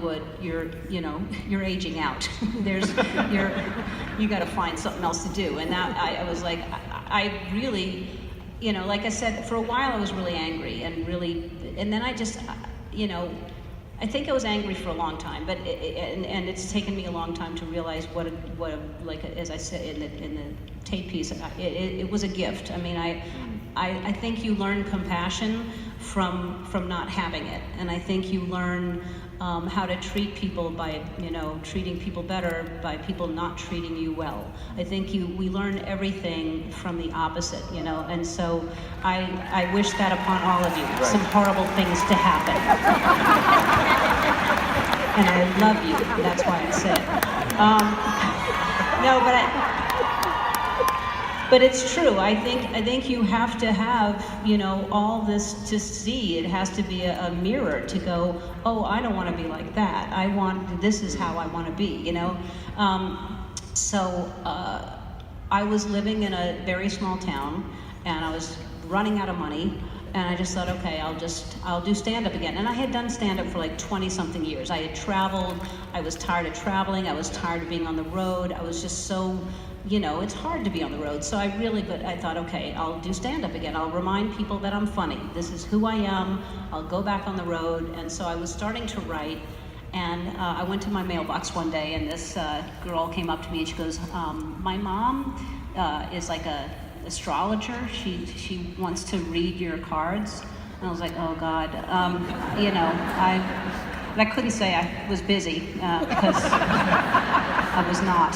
Hollywood, you're aging out. You got to find something else to do. And that I was like, I really, like I said, for a while I was really angry and then I just, I think I was angry for a long time, but and it's taken me a long time to realize what like as I said in the tape piece, it was a gift. I mean, I think you learn compassion from not having it, and I think you learn how to treat people by treating people better by people not treating you well. I think we learn everything from the opposite, and so I wish that upon all of you. Right. Some horrible things to happen. And I love you, that's why I said it. No, but it's true. I think you have to have, all this to see. It has to be a mirror to go, oh, I don't want to be like that. This is how I want to be, So I was living in a very small town, and I was running out of money. And I just thought, okay, I'll do stand-up again. And I had done stand-up for like 20-something years. I had traveled, I was tired of traveling, I was tired of being on the road. I was just so, it's hard to be on the road. So but I thought, okay, I'll do stand-up again. I'll remind people that I'm funny. This is who I am. I'll go back on the road. And so I was starting to write, and I went to my mailbox one day, and this girl came up to me and she goes, my mom is like a astrologer. She wants to read your cards. And I was like, oh God, I couldn't say I was busy because I was not.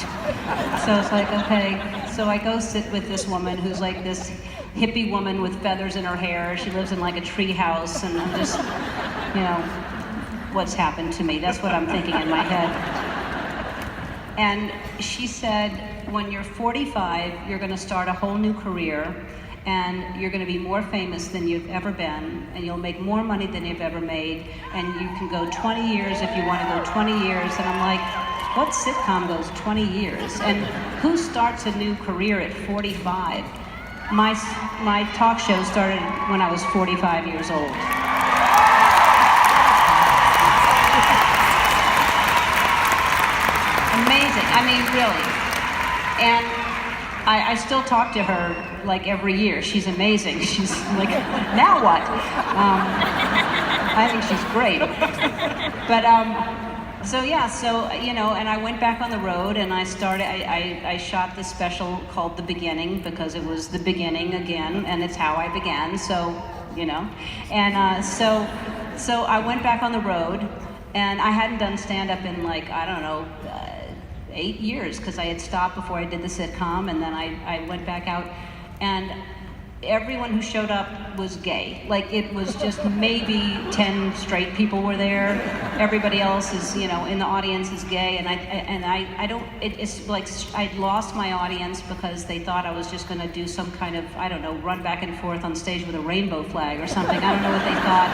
So it's like, okay. So I go sit with this woman who's like this hippie woman with feathers in her hair. She lives in like a tree house, and I'm just, what's happened to me? That's what I'm thinking in my head. And she said, when you're 45, you're going to start a whole new career, and you're going to be more famous than you've ever been, and you'll make more money than you've ever made, and you can go 20 years if you want to go 20 years. And I'm like, what sitcom goes 20 years? And who starts a new career at 45? My talk show started when I was 45 years old. Amazing. I mean, really. And I still talk to her like every year. She's amazing. She's like, now what? I think she's great. But and I went back on the road, and I shot this special called The Beginning, because it was the beginning again, and it's how I began. So, and so I went back on the road, and I hadn't done stand-up in like, I don't know, 8 years, because I had stopped before I did the sitcom, and then I went back out, and everyone who showed up was gay. Like, it was just maybe 10 straight people were there. Everybody else is, in the audience is gay, and I don't, it's like I'd lost my audience because they thought I was just going to do some kind of, I don't know, run back and forth on stage with a rainbow flag or something. I don't know what they thought,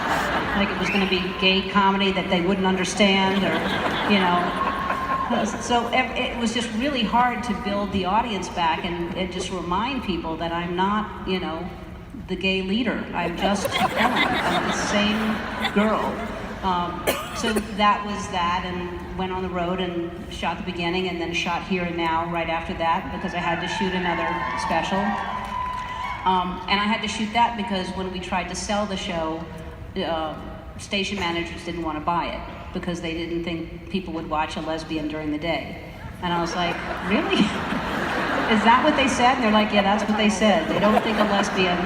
like it was going to be gay comedy that they wouldn't understand, or, So it was just really hard to build the audience back and just remind people that I'm not, the gay leader. I'm just Ellen. I'm the same girl. So that was that, and went on the road and shot The Beginning, and then shot Here and Now right after that, because I had to shoot another special. And I had to shoot that because when we tried to sell the show, station managers didn't want to buy it, because they didn't think people would watch a lesbian during the day. And I was like, really? Is that what they said? And they're like, yeah, that's what they said. They don't think a lesbian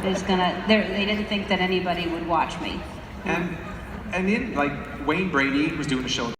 is gonna, they didn't think that anybody would watch me. And then, like, Wayne Brady was doing a show